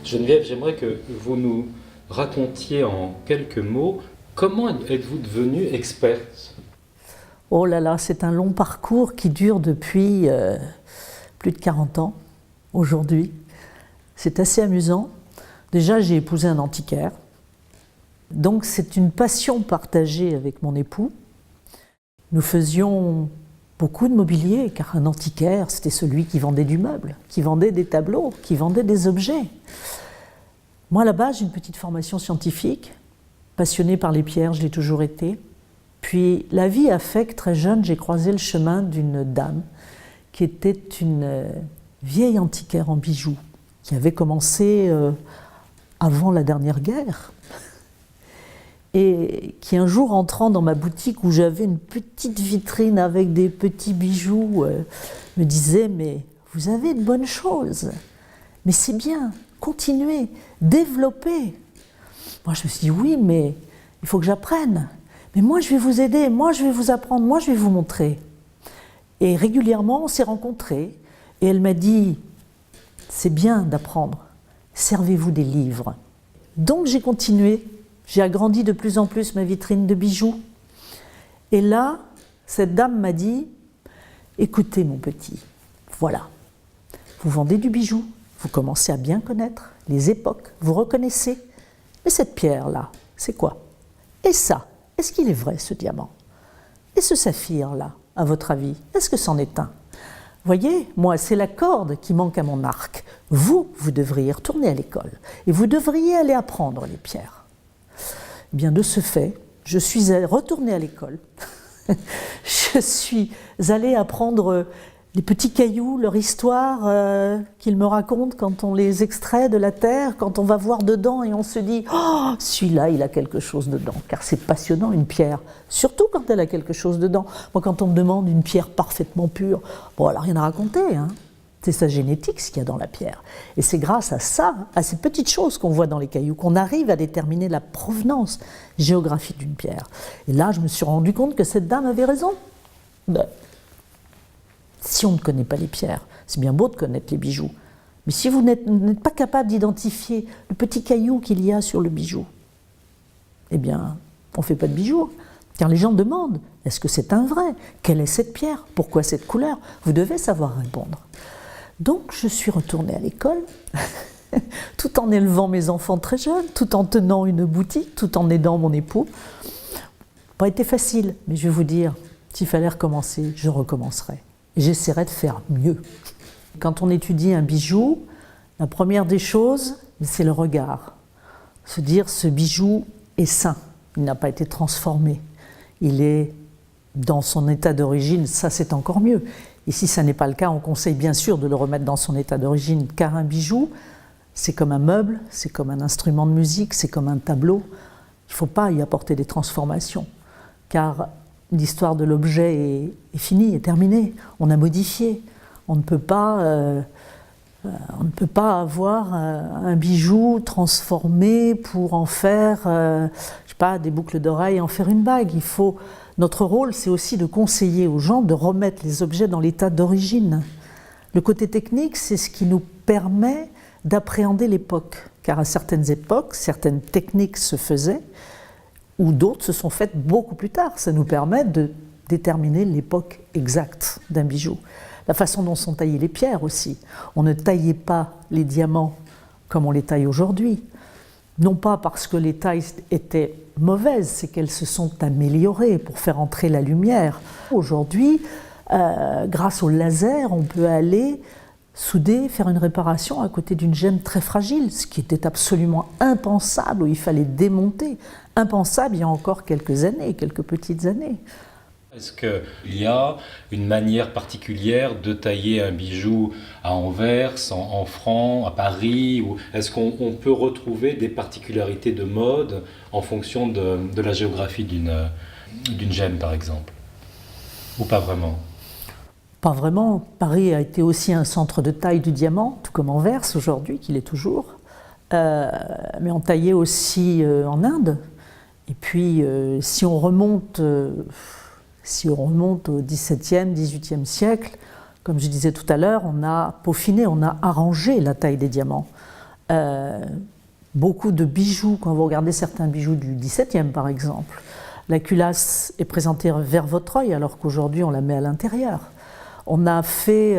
Geneviève, j'aimerais que vous nous racontiez en quelques mots comment êtes-vous devenue experte? Oh là là, c'est un long parcours qui dure depuis plus de 40 ans aujourd'hui. C'est assez amusant. Déjà, j'ai épousé un antiquaire. Donc c'est une passion partagée avec mon époux. Nous faisions beaucoup de mobilier, car un antiquaire, c'était celui qui vendait du meuble, qui vendait des tableaux, qui vendait des objets. Moi, à la base, j'ai une petite formation scientifique, passionnée par les pierres, je l'ai toujours été. Puis la vie a fait que très jeune, j'ai croisé le chemin d'une dame qui était une vieille antiquaire en bijoux, qui avait commencé avant la dernière guerre, et qui un jour, entrant dans ma boutique où j'avais une petite vitrine avec des petits bijoux, me disait « Mais vous avez de bonnes choses, mais c'est bien, continuez, développez ». Moi je me suis dit « Oui, mais il faut que j'apprenne, mais moi je vais vous aider, moi je vais vous apprendre, moi je vais vous montrer ». Et régulièrement on s'est rencontrés, et elle m'a dit « C'est bien d'apprendre, servez-vous des livres ». Donc j'ai continué. J'ai agrandi de plus en plus ma vitrine de bijoux. Et là, cette dame m'a dit « Écoutez mon petit, voilà, vous vendez du bijou, vous commencez à bien connaître les époques, vous reconnaissez. Mais cette pierre-là, c'est quoi? Et ça, est-ce qu'il est vrai ce diamant? Et ce saphir-là, à votre avis, est-ce que c'en est un? Voyez, moi, c'est la corde qui manque à mon arc. Vous devriez retourner à l'école et vous devriez aller apprendre les pierres. » Eh bien, de ce fait, je suis retournée à l'école. Je suis allée apprendre les petits cailloux, leur histoire qu'ils me racontent quand on les extrait de la terre, quand on va voir dedans et on se dit « Oh, celui-là, il a quelque chose dedans ». Car c'est passionnant, une pierre, surtout quand elle a quelque chose dedans. Moi, quand on me demande une pierre parfaitement pure, bon, elle n'a rien à raconter, hein. C'est sa génétique, ce qu'il y a dans la pierre. Et c'est grâce à ça, à ces petites choses qu'on voit dans les cailloux, qu'on arrive à déterminer la provenance géographique d'une pierre. Et là, je me suis rendu compte que cette dame avait raison. Ben, si on ne connaît pas les pierres, c'est bien beau de connaître les bijoux, mais si vous n'êtes pas capable d'identifier le petit caillou qu'il y a sur le bijou, eh bien, on ne fait pas de bijoux. Car les gens demandent, est-ce que c'est un vrai? Quelle est cette pierre? Pourquoi cette couleur? Vous devez savoir répondre. Donc je suis retournée à l'école, tout en élevant mes enfants très jeunes, tout en tenant une boutique, tout en aidant mon époux. Pas été facile, mais je vais vous dire, s'il fallait recommencer, je recommencerai. Et j'essaierai de faire mieux. Quand on étudie un bijou, la première des choses, c'est le regard. Se dire, ce bijou est sain, il n'a pas été transformé, il est dans son état d'origine, ça c'est encore mieux. Et si ça n'est pas le cas, on conseille bien sûr de le remettre dans son état d'origine, car un bijou, c'est comme un meuble, c'est comme un instrument de musique, c'est comme un tableau. Il ne faut pas y apporter des transformations, car l'histoire de l'objet est finie, est terminée. On a modifié. On ne peut pas avoir un bijou transformé pour en faire, je sais pas, des boucles d'oreilles et en faire une bague. Notre rôle, c'est aussi de conseiller aux gens de remettre les objets dans l'état d'origine. Le côté technique, c'est ce qui nous permet d'appréhender l'époque, car à certaines époques, certaines techniques se faisaient, ou d'autres se sont faites beaucoup plus tard. Ça nous permet de déterminer l'époque exacte d'un bijou. La façon dont sont taillées les pierres aussi. On ne taillait pas les diamants comme on les taille aujourd'hui. Non pas parce que les tailles étaient mauvaises, c'est qu'elles se sont améliorées pour faire entrer la lumière. Aujourd'hui, grâce au laser, on peut aller souder, faire une réparation à côté d'une gemme très fragile, ce qui était absolument impensable, où il fallait démonter. Impensable il y a encore quelques années, quelques petites années. Est-ce qu'il y a une manière particulière de tailler un bijou à Anvers, en francs, à Paris, ou est-ce qu'on peut retrouver des particularités de mode en fonction de la géographie d'une gemme, par exemple? Ou pas vraiment? Pas vraiment. Paris a été aussi un centre de taille du diamant, tout comme Anvers aujourd'hui, qu'il est toujours. Mais on taillait aussi en Inde. Et puis, si on remonte au XVIIe, XVIIIe siècle, comme je disais tout à l'heure, on a peaufiné, on a arrangé la taille des diamants. Beaucoup de bijoux, quand vous regardez certains bijoux du XVIIe par exemple, la culasse est présentée vers votre œil alors qu'aujourd'hui on la met à l'intérieur. On a fait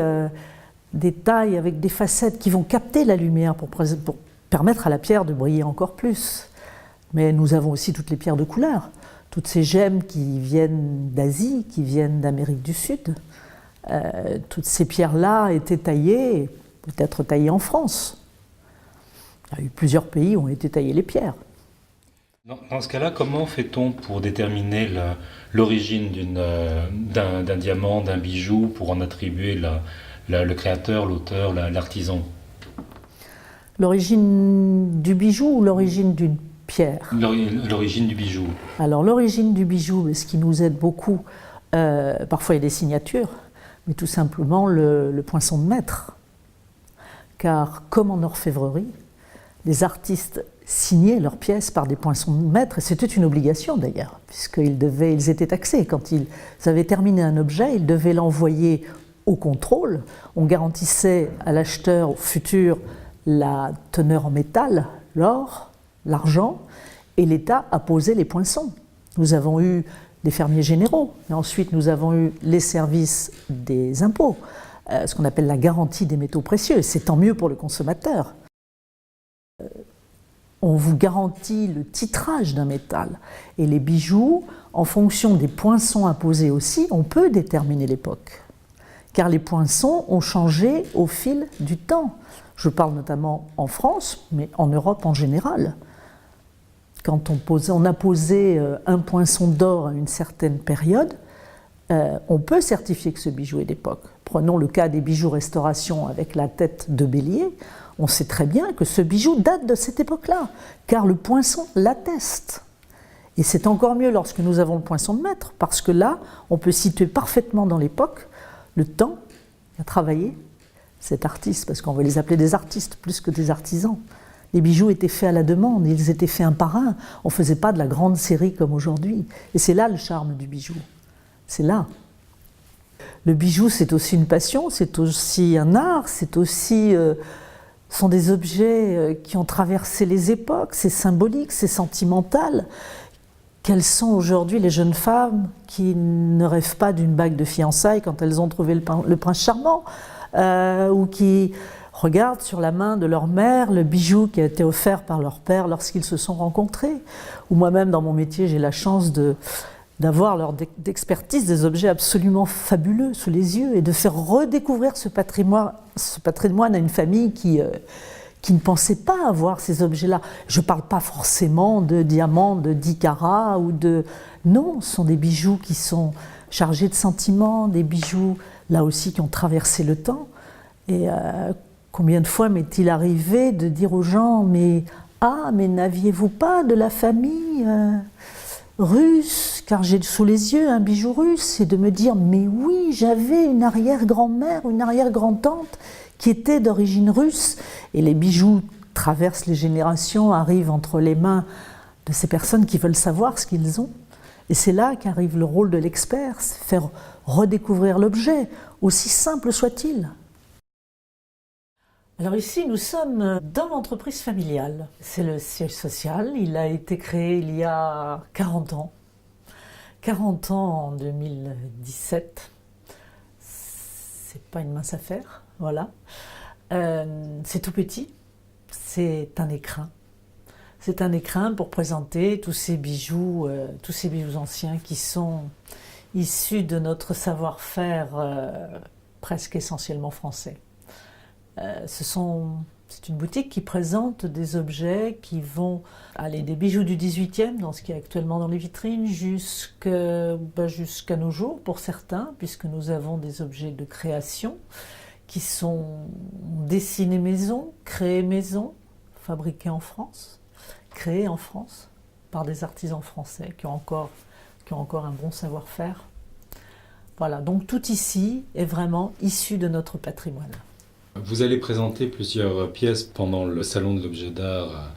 des tailles avec des facettes qui vont capter la lumière pour permettre à la pierre de briller encore plus. Mais nous avons aussi toutes les pierres de couleur, toutes ces gemmes qui viennent d'Asie, qui viennent d'Amérique du Sud. Toutes ces pierres-là étaient taillées, peut-être taillées en France. Il y a eu plusieurs pays où ont été taillées les pierres. Dans ce cas-là, comment fait-on pour déterminer l'origine d'un diamant, d'un bijou, pour en attribuer le créateur, l'auteur, l'artisan? L'origine du bijou ou l'origine d'une pierre? L'origine du bijou. Alors l'origine du bijou, ce qui nous aide beaucoup, parfois il y a des signatures, mais tout simplement le poinçon de maître. Car comme en orfèvrerie, les artistes signaient leurs pièces par des poinçons de maître, et c'était une obligation d'ailleurs, puisqu'ils étaient taxés. Quand ils avaient terminé un objet, ils devaient l'envoyer au contrôle. On garantissait à l'acheteur, au futur, la teneur en métal, l'or, l'argent, et l'État apposait les poinçons. Nous avons eu des fermiers généraux, et ensuite nous avons eu les services des impôts, ce qu'on appelle la garantie des métaux précieux. C'est tant mieux pour le consommateur. On vous garantit le titrage d'un métal. Et les bijoux, en fonction des poinçons imposés aussi, on peut déterminer l'époque. Car les poinçons ont changé au fil du temps. Je parle notamment en France, mais en Europe en général. Quand on a posé un poinçon d'or à une certaine période, on peut certifier que ce bijou est d'époque. Prenons le cas des bijoux restauration avec la tête de bélier. On sait très bien que ce bijou date de cette époque-là, car le poinçon l'atteste. Et c'est encore mieux lorsque nous avons le poinçon de maître, parce que là, on peut situer parfaitement dans l'époque le temps qu'a travaillé cet artiste, parce qu'on va les appeler des artistes plus que des artisans. Les bijoux étaient faits à la demande, ils étaient faits un par un. On ne faisait pas de la grande série comme aujourd'hui. Et c'est là le charme du bijou. C'est là. Le bijou, c'est aussi une passion, c'est aussi un art, c'est aussi... sont des objets qui ont traversé les époques, c'est symbolique, c'est sentimental. Quelles sont aujourd'hui les jeunes femmes qui ne rêvent pas d'une bague de fiançailles quand elles ont trouvé le prince charmant, ou qui regardent sur la main de leur mère le bijou qui a été offert par leur père lorsqu'ils se sont rencontrés. Ou moi-même, dans mon métier, j'ai la chance d'avoir lors d'expertise des objets absolument fabuleux sous les yeux et de faire redécouvrir ce patrimoine à une famille qui ne pensait pas avoir ces objets-là. Je ne parle pas forcément de diamants de 10 carats ou de... Non, ce sont des bijoux qui sont chargés de sentiments, des bijoux, là aussi, qui ont traversé le temps. Et combien de fois m'est-il arrivé de dire aux gens « mais n'aviez-vous pas de la famille russe, car j'ai sous les yeux un bijou russe », et de me dire « mais oui, j'avais une arrière-grand-mère, une arrière-grand-tante qui était d'origine russe ». Et les bijoux traversent les générations, arrivent entre les mains de ces personnes qui veulent savoir ce qu'ils ont. Et c'est là qu'arrive le rôle de l'expert, c'est faire redécouvrir l'objet, aussi simple soit-il. Alors ici, nous sommes dans l'entreprise familiale. C'est le siège social, il a été créé il y a 40 ans. 40 ans en 2017. C'est pas une mince affaire, voilà. C'est tout petit, c'est un écrin. C'est un écrin pour présenter tous ces bijoux anciens qui sont issus de notre savoir-faire presque essentiellement français. C'est une boutique qui présente des objets qui vont aller des bijoux du 18e, dans ce qui est actuellement dans les vitrines, jusqu'à nos jours pour certains, puisque nous avons des objets de création qui sont dessinés maison, créés maison, fabriqués en France, créés en France par des artisans français qui ont encore un bon savoir-faire. Voilà, donc tout ici est vraiment issu de notre patrimoine. Vous allez présenter plusieurs pièces pendant le Salon de l'Objet d'Art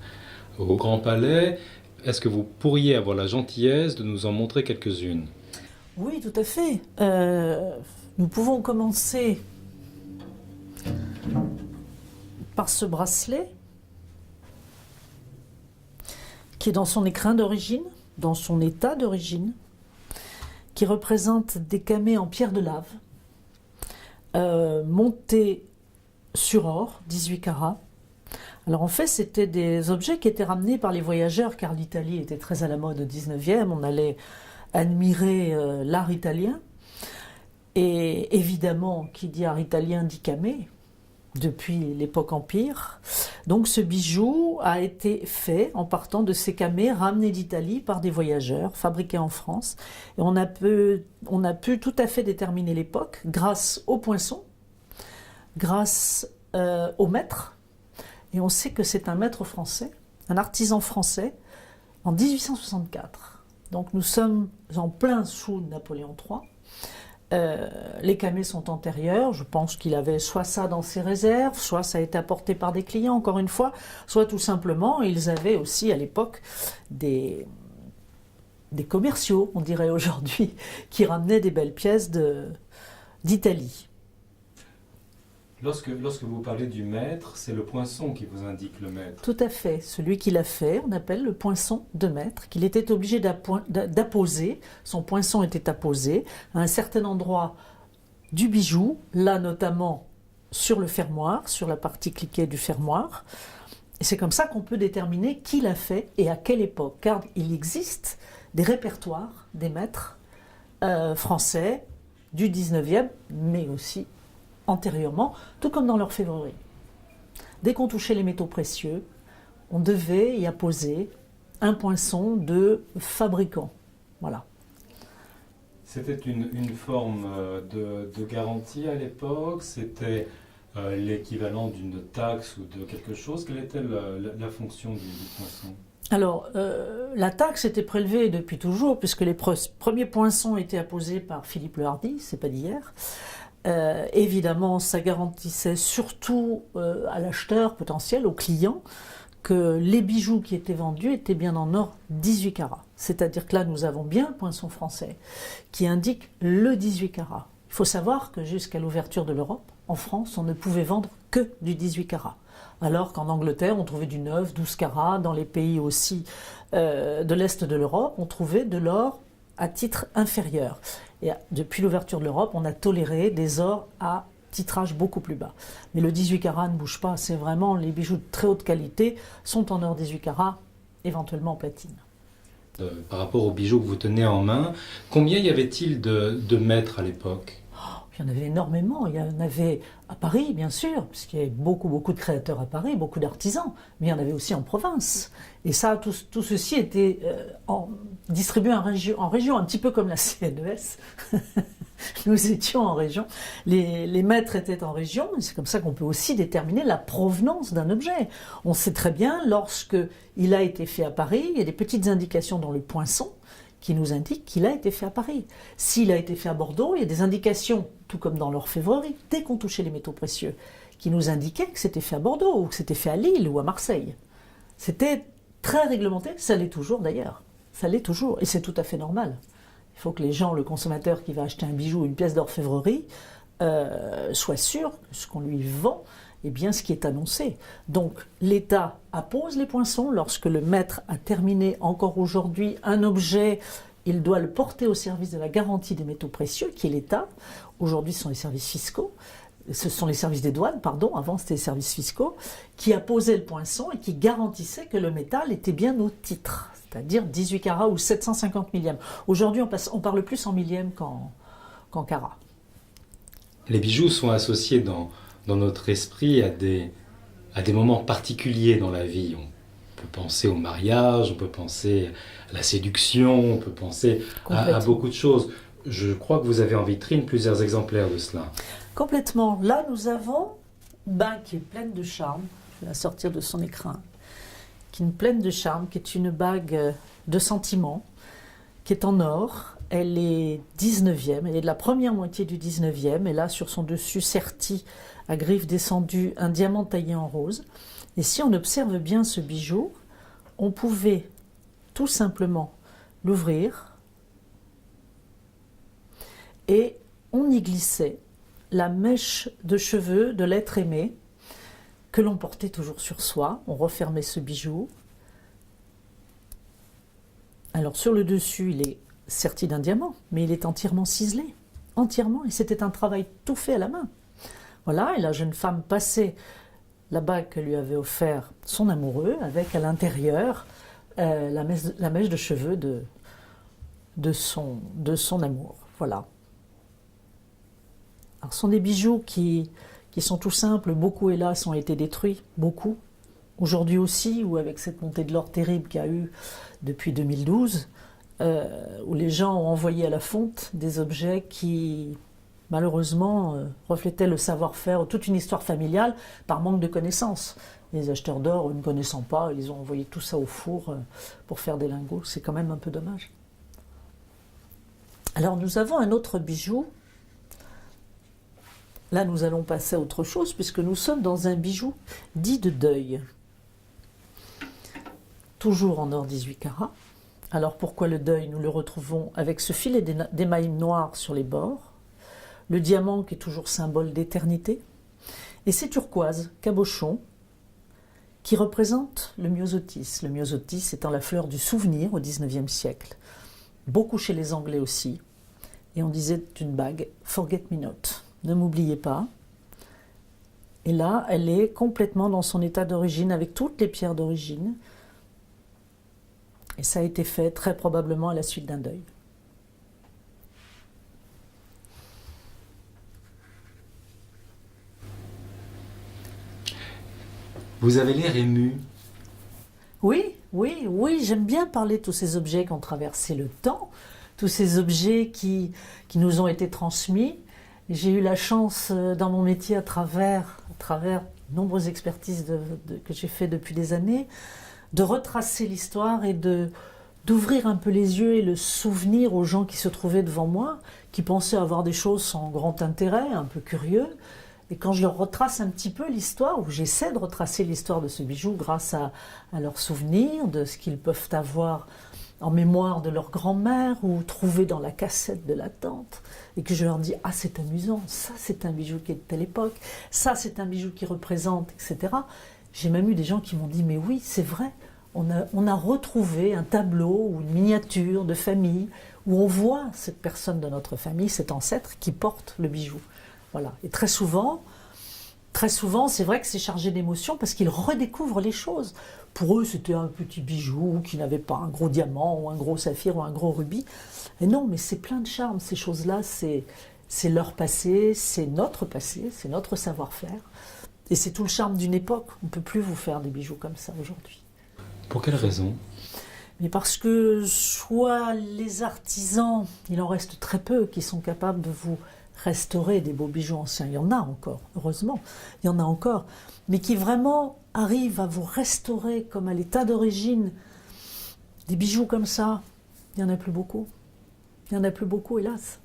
au Grand Palais. Est-ce que vous pourriez avoir la gentillesse de nous en montrer quelques-unes? Oui, tout à fait. Nous pouvons commencer par ce bracelet qui est dans son écrin d'origine, dans son état d'origine, qui représente des camées en pierre de lave, montés sur or, 18 carats. Alors en fait, c'était des objets qui étaient ramenés par les voyageurs, car l'Italie était très à la mode au 19e, on allait admirer l'art italien. Et évidemment, qui dit art italien dit camée, depuis l'époque empire. Donc ce bijou a été fait en partant de ces camées ramenées d'Italie par des voyageurs, fabriqués en France. Et on a pu tout à fait déterminer l'époque grâce au poinçon, grâce au maître. Et on sait que c'est un maître français, un artisan français, en 1864. Donc nous sommes en plein sous Napoléon III. Les camées sont antérieures, je pense qu'il avait soit ça dans ses réserves, soit ça a été apporté par des clients, encore une fois, soit tout simplement, ils avaient aussi à l'époque des commerciaux, on dirait aujourd'hui, qui ramenaient des belles pièces d'Italie. Lorsque vous parlez du maître, c'est le poinçon qui vous indique le maître. Tout à fait. Celui qui l'a fait, on appelle le poinçon de maître, qu'il était obligé d'apposer. Son poinçon était apposé à un certain endroit du bijou, là notamment sur le fermoir, sur la partie cliquée du fermoir. Et c'est comme ça qu'on peut déterminer qui l'a fait et à quelle époque. Car il existe des répertoires des maîtres français du 19e, mais aussi antérieurement, tout comme dans l'orfèvrerie. Dès qu'on touchait les métaux précieux, on devait y apposer un poinçon de fabricant. Voilà. C'était une forme de garantie à l'époque, c'était l'équivalent d'une taxe ou de quelque chose. Quelle était la fonction du poinçon ? Alors, la taxe était prélevée depuis toujours, puisque les premiers poinçons étaient apposés par Philippe le Hardy, c'est pas d'hier. Évidemment, ça garantissait surtout à l'acheteur potentiel, au client, que les bijoux qui étaient vendus étaient bien en or 18 carats. C'est-à-dire que là, nous avons bien le poinçon français qui indique le 18 carats. Il faut savoir que jusqu'à l'ouverture de l'Europe, en France, on ne pouvait vendre que du 18 carats. Alors qu'en Angleterre, on trouvait du 9, 12 carats. Dans les pays aussi de l'Est de l'Europe, on trouvait de l'or à titre inférieur. Et depuis l'ouverture de l'Europe, on a toléré des ors à titrage beaucoup plus bas. Mais le 18 carats ne bouge pas, c'est vraiment les bijoux de très haute qualité sont en or 18 carats, éventuellement en platine. Par rapport aux bijoux que vous tenez en main, combien y avait-il de maîtres à l'époque ? Il y en avait énormément. Il y en avait à Paris, bien sûr, puisqu'il y avait beaucoup de créateurs à Paris, beaucoup d'artisans, mais il y en avait aussi en province. Et ça, tout ceci était distribué en région, un petit peu comme la CNES. Nous étions en région. Les maîtres étaient en région, et c'est comme ça qu'on peut aussi déterminer la provenance d'un objet. On sait très bien, lorsque il a été fait à Paris, il y a des petites indications dans le poinçon qui nous indique qu'il a été fait à Paris. S'il a été fait à Bordeaux, il y a des indications, tout comme dans l'orfèvrerie, dès qu'on touchait les métaux précieux, qui nous indiquaient que c'était fait à Bordeaux, ou que c'était fait à Lille ou à Marseille. C'était très réglementé, ça l'est toujours d'ailleurs. Ça l'est toujours, et c'est tout à fait normal. Il faut que les gens, le consommateur qui va acheter un bijou, une pièce d'orfèvrerie, soit sûr que ce qu'on lui vend est bien ce qui est annoncé. Donc l'État appose les poinçons. Lorsque le maître a terminé encore aujourd'hui un objet, il doit le porter au service de la garantie des métaux précieux, qui est l'État. Aujourd'hui, ce sont les services fiscaux. Ce sont les services des douanes, pardon, avant c'était les services fiscaux, qui apposaient le poinçon et qui garantissaient que le métal était bien au titre, c'est-à-dire 18 carats ou 750 millièmes. Aujourd'hui, on parle plus en millièmes qu'en carats. Les bijoux sont associés dans notre esprit à des moments particuliers dans la vie. On peut penser au mariage, on peut penser à la séduction, on peut penser à beaucoup de choses. Je crois que vous avez en vitrine plusieurs exemplaires de cela. Complètement. Là, nous avons une bague qui est pleine de charme. Je vais la sortir de son écrin. Qui est une pleine de charme, qui est une bague de sentiment, qui est en or. Elle est 19e, elle est de la première moitié du 19e. Elle a sur son dessus serti à griffes descendues un diamant taillé en rose. Et si on observe bien ce bijou, on pouvait tout simplement l'ouvrir et on y glissait la mèche de cheveux de l'être aimé que l'on portait toujours sur soi. On refermait ce bijou Alors sur le dessus, il est serti d'un diamant, mais il est entièrement ciselé. Entièrement, et c'était un travail tout fait à la main. Voilà, et la jeune femme passait la bague que lui avait offert son amoureux, avec à l'intérieur la mèche de cheveux de son amour. Voilà. Alors, ce sont des bijoux qui sont tout simples. Beaucoup, hélas, ont été détruits. Beaucoup. Aujourd'hui aussi, ou avec cette montée de l'or terrible qu'il y a eu depuis 2012, où les gens ont envoyé à la fonte des objets qui, malheureusement, reflétaient le savoir-faire, toute une histoire familiale, par manque de connaissances. Les acheteurs d'or, ne connaissant pas, ils ont envoyé tout ça au four pour faire des lingots. C'est quand même un peu dommage. Alors, nous avons un autre bijou. Là, nous allons passer à autre chose, puisque nous sommes dans un bijou dit de deuil. Toujours en or 18 carats. Alors pourquoi le deuil? Nous le retrouvons avec ce filet d'émail noir sur les bords, le diamant qui est toujours symbole d'éternité, et ces turquoises cabochons qui représentent le myosotis. Le myosotis étant la fleur du souvenir au XIXe siècle, beaucoup chez les Anglais aussi, et on disait d'une bague « Forget me not », ne m'oubliez pas. Et là, elle est complètement dans son état d'origine, avec toutes les pierres d'origine. Et ça a été fait très probablement à la suite d'un deuil. Vous avez l'air ému. Oui, j'aime bien parler de tous ces objets qui ont traversé le temps, tous ces objets qui nous ont été transmis. J'ai eu la chance dans mon métier à travers de nombreuses expertises que j'ai fait depuis des années, de retracer l'histoire et d'ouvrir un peu les yeux et le souvenir aux gens qui se trouvaient devant moi, qui pensaient avoir des choses sans grand intérêt, un peu curieux. Et quand je leur retrace un petit peu l'histoire, ou j'essaie de retracer l'histoire de ce bijou grâce à leurs souvenirs, de ce qu'ils peuvent avoir en mémoire de leur grand-mère ou trouvé dans la cassette de la tante, et que je leur dis « Ah, c'est amusant, ça c'est un bijou qui est de telle époque, ça c'est un bijou qui représente, etc. » J'ai même eu des gens qui m'ont dit « Mais oui, c'est vrai, on a retrouvé un tableau ou une miniature de famille où on voit cette personne de notre famille, cet ancêtre qui porte le bijou. » Voilà. Et très souvent, c'est vrai que c'est chargé d'émotions parce qu'ils redécouvrent les choses. Pour eux, c'était un petit bijou qui n'avait pas un gros diamant ou un gros saphir ou un gros rubis. Et non, mais c'est plein de charme. Ces choses-là, c'est leur passé, c'est notre savoir-faire. Et c'est tout le charme d'une époque. On ne peut plus vous faire des bijoux comme ça aujourd'hui. Pour quelle raison? Mais parce que soit les artisans, il en reste très peu qui sont capables de vous restaurer des beaux bijoux anciens. Il y en a encore, heureusement, il y en a encore, mais qui vraiment arrivent à vous restaurer comme à l'état d'origine des bijoux comme ça. Il n'y en a plus beaucoup. Il n'y en a plus beaucoup, hélas.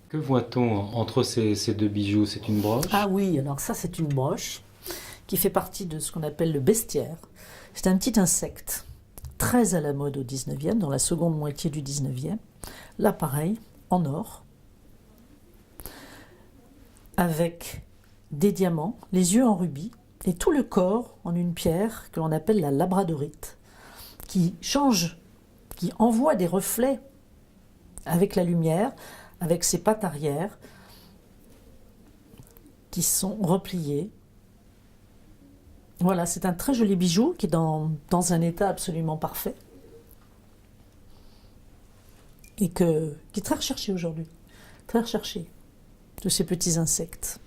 Que voit-on entre ces deux bijoux? C'est une broche? Ah oui, alors ça c'est une broche qui fait partie de ce qu'on appelle le bestiaire. C'est un petit insecte très à la mode au 19e, dans la seconde moitié du 19e. Là pareil, en or, avec des diamants, les yeux en rubis, et tout le corps en une pierre que l'on appelle la labradorite, qui change, qui envoie des reflets avec la lumière, avec ses pattes arrière, qui sont repliées. Voilà, c'est un très joli bijou qui est dans un état absolument parfait, et qui est très recherché aujourd'hui, très recherché, de ces petits insectes.